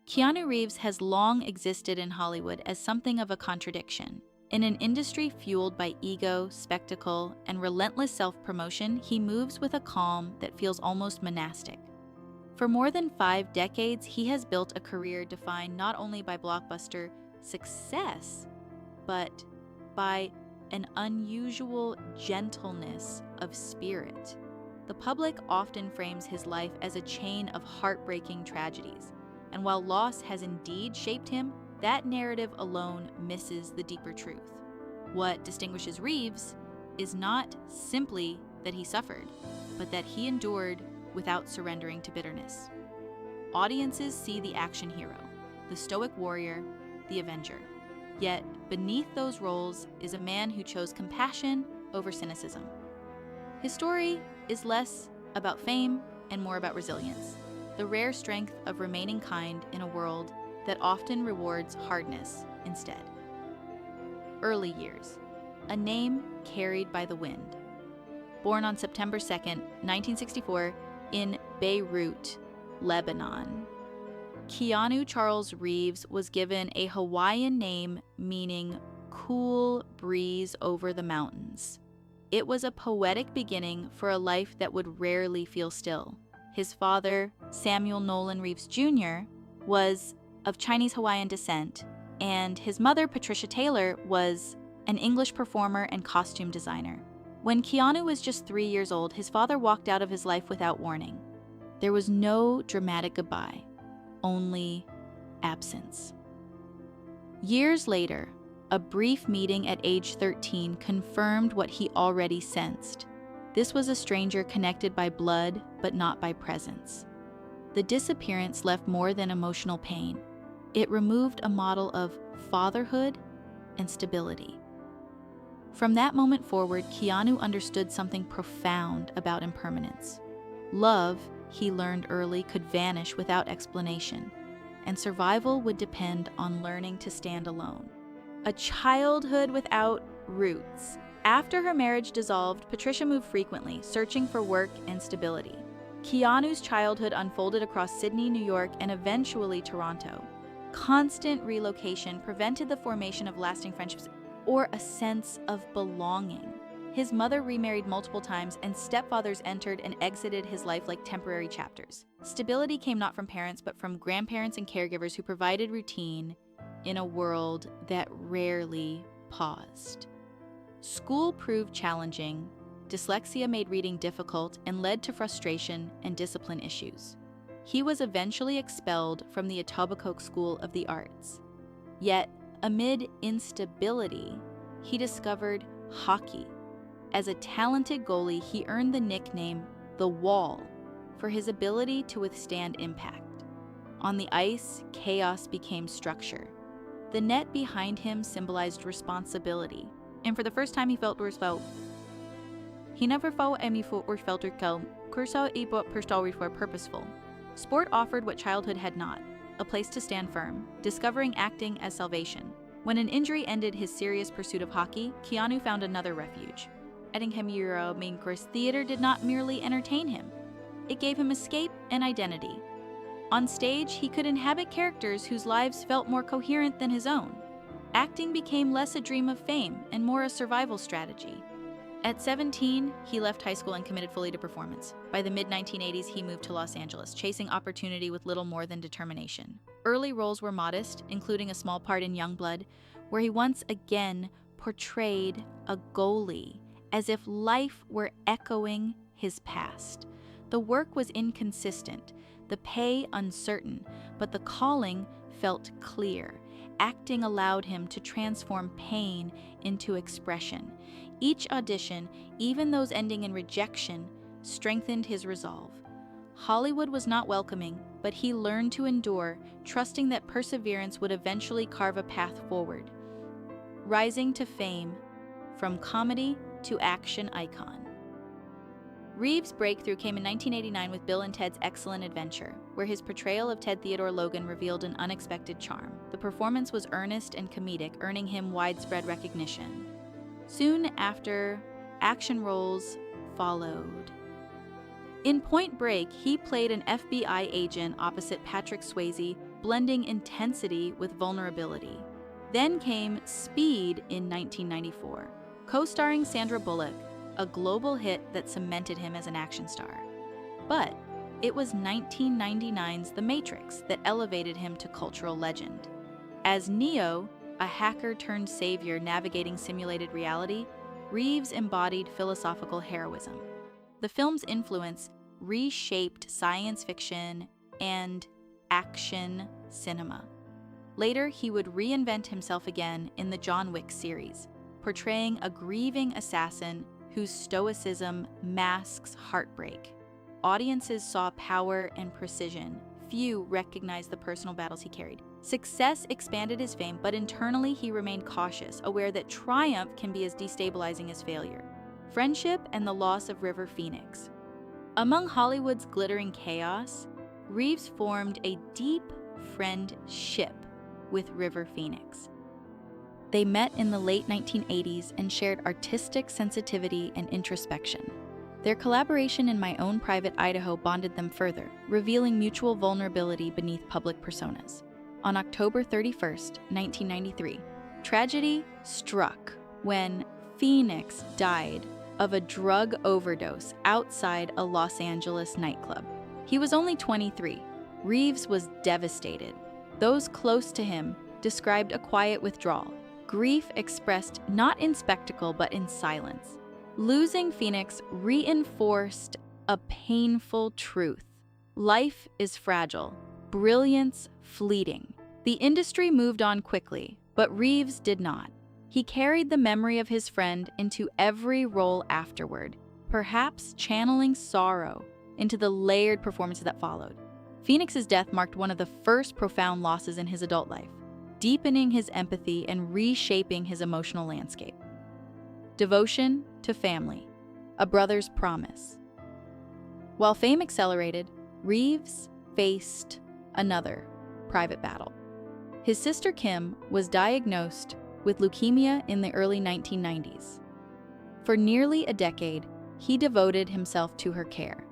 Keanu Reeves has long existed in Hollywood as something of a contradiction. In an industry fueled by ego, spectacle, and relentless self-promotion, he moves with a calm that feels almost monastic. For more than 5 decades, he has built a career defined not only by blockbuster success, but by an unusual gentleness of spirit. The public often frames his life as a chain of heartbreaking tragedies, and while loss has indeed shaped him, that narrative alone misses the deeper truth. What distinguishes Reeves is not simply that he suffered, but that he endured without surrendering to bitterness. Audiences see the action hero, the stoic warrior, the avenger. Yet, beneath those roles is a man who chose compassion over cynicism. His story is less about fame and more about resilience, the rare strength of remaining kind in a world that often rewards hardness instead. Early years, a name carried by the wind. Born on September 2nd, 1964, in Beirut, Lebanon, Keanu Charles Reeves was given a Hawaiian name meaning cool breeze over the mountains. It was a poetic beginning for a life that would rarely feel still. His father, Samuel Nolan Reeves Jr., was of Chinese-Hawaiian descent, and his mother, Patricia Taylor, was an English performer and costume designer. When Keanu was just 3 years old, his father walked out of his life without warning. There was no dramatic goodbye, only absence. Years later, a brief meeting at age 13 confirmed what he already sensed. This was a stranger connected by blood, but not by presence. The disappearance left more than emotional pain. It removed a model of fatherhood and stability. From that moment forward, Keanu understood something profound about impermanence. Love, he learned early, could vanish without explanation, and survival would depend on learning to stand alone. A childhood without roots. After her marriage dissolved, Patricia moved frequently, searching for work and stability. Keanu's childhood unfolded across Sydney, New York, and eventually Toronto. Constant relocation prevented the formation of lasting friendships or a sense of belonging. His mother remarried multiple times, and stepfathers entered and exited his life like temporary chapters. Stability came not from parents, but from grandparents and caregivers who provided routine in a world that rarely paused. School proved challenging, dyslexia made reading difficult, and led to frustration and discipline issues. He was eventually expelled from the Etobicoke School of the Arts. Yet, amid instability, he discovered hockey. As a talented goalie, he earned the nickname The Wall for his ability to withstand impact. On the ice, chaos became structure. The net behind him symbolized responsibility, and for the first time he felt purposeful. Sport offered what childhood had not, a place to stand firm, discovering acting as salvation. When an injury ended his serious pursuit of hockey, Keanu found another refuge. Theater did not merely entertain him. It gave him escape and identity. On stage, he could inhabit characters whose lives felt more coherent than his own. Acting became less a dream of fame and more a survival strategy. At 17, he left high school and committed fully to performance. By the mid-1980s, he moved to Los Angeles, chasing opportunity with little more than determination. Early roles were modest, including a small part in Youngblood, where he once again portrayed a goalie, as if life were echoing his past. The work was inconsistent, the pay uncertain, but the calling felt clear. Acting allowed him to transform pain into expression. Each audition, even those ending in rejection, strengthened his resolve. Hollywood was not welcoming, but he learned to endure, trusting that perseverance would eventually carve a path forward. Rising to fame, from comedy to action icon. Reeves' breakthrough came in 1989 with Bill and Ted's Excellent Adventure, where his portrayal of Ted Theodore Logan revealed an unexpected charm. The performance was earnest and comedic, earning him widespread recognition. Soon after, action roles followed. In Point Break, he played an FBI agent opposite Patrick Swayze, blending intensity with vulnerability. Then came Speed in 1994, co-starring Sandra Bullock, a global hit that cemented him as an action star. But it was 1999's The Matrix that elevated him to cultural legend. As Neo, a hacker-turned-savior navigating simulated reality, Reeves embodied philosophical heroism. The film's influence reshaped science fiction and action cinema. Later, he would reinvent himself again in the John Wick series, portraying a grieving assassin whose stoicism masks heartbreak. Audiences saw power and precision. Few recognized the personal battles he carried. Success expanded his fame, but internally he remained cautious, aware that triumph can be as destabilizing as failure. Friendship and the loss of River Phoenix. Among Hollywood's glittering chaos, Reeves formed a deep friendship with River Phoenix. They met in the late 1980s and shared artistic sensitivity and introspection. Their collaboration in My Own Private Idaho bonded them further, revealing mutual vulnerability beneath public personas. On October 31st, 1993, tragedy struck when Phoenix died of a drug overdose outside a Los Angeles nightclub. He was only 23. Reeves was devastated. Those close to him described a quiet withdrawal, grief expressed not in spectacle but in silence. Losing Phoenix reinforced a painful truth. Life is fragile, brilliance fleeting. The industry moved on quickly, but Reeves did not. He carried the memory of his friend into every role afterward, perhaps channeling sorrow into the layered performances that followed. Phoenix's death marked one of the first profound losses in his adult life, deepening his empathy and reshaping his emotional landscape. Devotion to family, a brother's promise. While fame accelerated, Reeves faced another private battle. His sister Kim was diagnosed with leukemia in the early 1990s. For nearly a decade, he devoted himself to her care.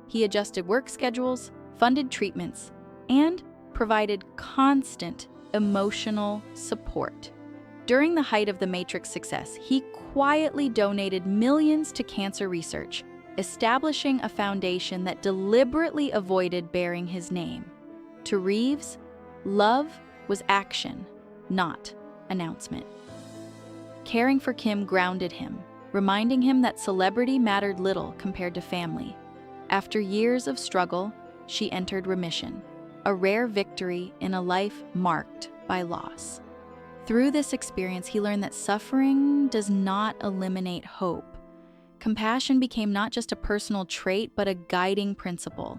He adjusted work schedules, funded treatments, and provided constant emotional support. During the height of The Matrix success, he quietly donated millions to cancer research, establishing a foundation that deliberately avoided bearing his name. To Reeves, love was action, not announcement. Caring for Kim grounded him, reminding him that celebrity mattered little compared to family. After years of struggle, she entered remission, a rare victory in a life marked by loss. Through this experience, he learned that suffering does not eliminate hope. Compassion became not just a personal trait, but a guiding principle.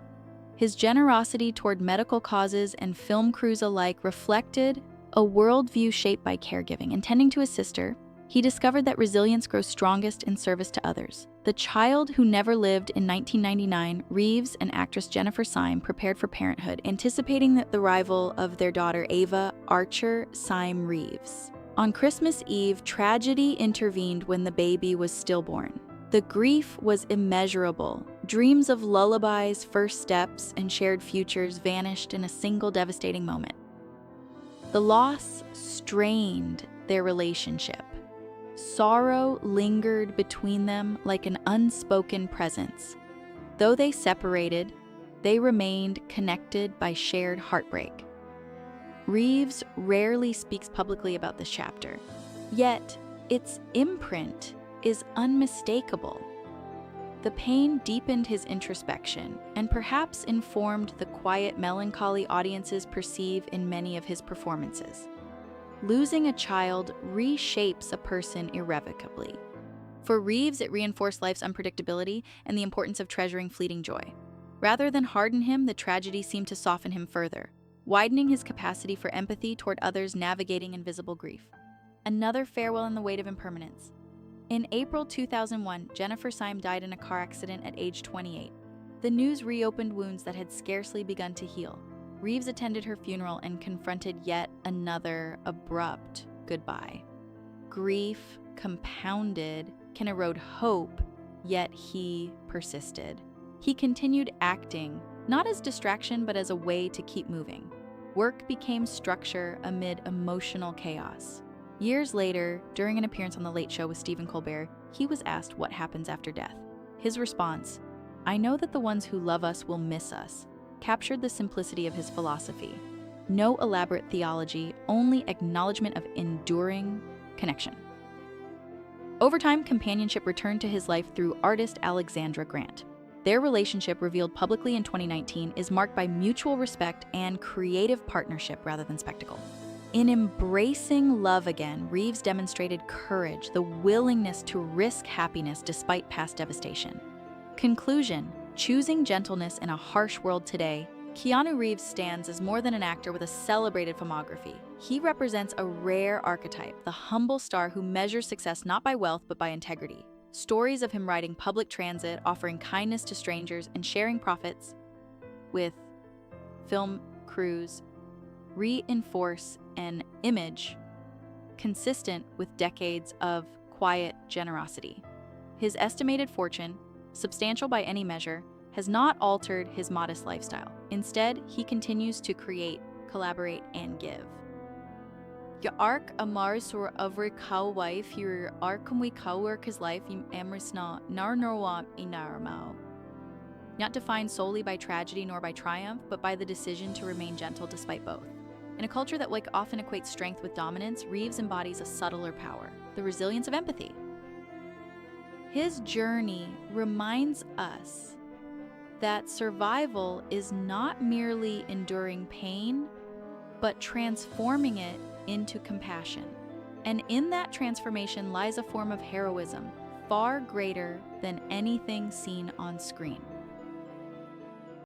His generosity toward medical causes and film crews alike reflected a worldview shaped by caregiving. And tending to his sister, he discovered that resilience grows strongest in service to others. The child who never lived in 1999, Reeves and actress Jennifer Syme prepared for parenthood, anticipating the arrival of their daughter Ava Archer Syme Reeves. On Christmas Eve, tragedy intervened when the baby was stillborn. The grief was immeasurable. Dreams of lullabies, first steps, and shared futures vanished in a single devastating moment. The loss strained their relationship. Sorrow lingered between them like an unspoken presence. Though they separated, they remained connected by shared heartbreak. Reeves rarely speaks publicly about this chapter, yet its imprint is unmistakable. The pain deepened his introspection and perhaps informed the quiet melancholy audiences perceive in many of his performances. Losing a child reshapes a person irrevocably. For Reeves, it reinforced life's unpredictability and the importance of treasuring fleeting joy. Rather than harden him, the tragedy seemed to soften him further, widening his capacity for empathy toward others navigating invisible grief. Another farewell in the weight of impermanence. In April 2001, Jennifer Syme died in a car accident at age 28. The news reopened wounds that had scarcely begun to heal. Reeves attended her funeral and confronted yet another abrupt goodbye. Grief, compounded, can erode hope, yet he persisted. He continued acting, not as distraction but as a way to keep moving. Work became structure amid emotional chaos. Years later, during an appearance on The Late Show with Stephen Colbert, he was asked what happens after death. His response, "I know that the ones who love us will miss us," captured the simplicity of his philosophy. No elaborate theology, only acknowledgement of enduring connection. Over time, companionship returned to his life through artist Alexandra Grant. Their relationship, revealed publicly in 2019, is marked by mutual respect and creative partnership rather than spectacle. In embracing love again, Reeves demonstrated courage, the willingness to risk happiness despite past devastation. Conclusion: choosing gentleness in a harsh world today, Keanu Reeves stands as more than an actor with a celebrated filmography. He represents a rare archetype, the humble star who measures success not by wealth but by integrity. Stories of him riding public transit, offering kindness to strangers, and sharing profits with film crews reinforce an image consistent with decades of quiet generosity. His estimated fortune, substantial by any measure, has not altered his modest lifestyle. Instead, he continues to create, collaborate, and give. Your arc amar sur every cow wife, your arc we cow work his life, amris na narnorwam inarmao. Not defined solely by tragedy nor by triumph, but by the decision to remain gentle despite both. In a culture that often equates strength with dominance, Reeves embodies a subtler power, the resilience of empathy. His journey reminds us that survival is not merely enduring pain, but transforming it into compassion. And in that transformation lies a form of heroism far greater than anything seen on screen.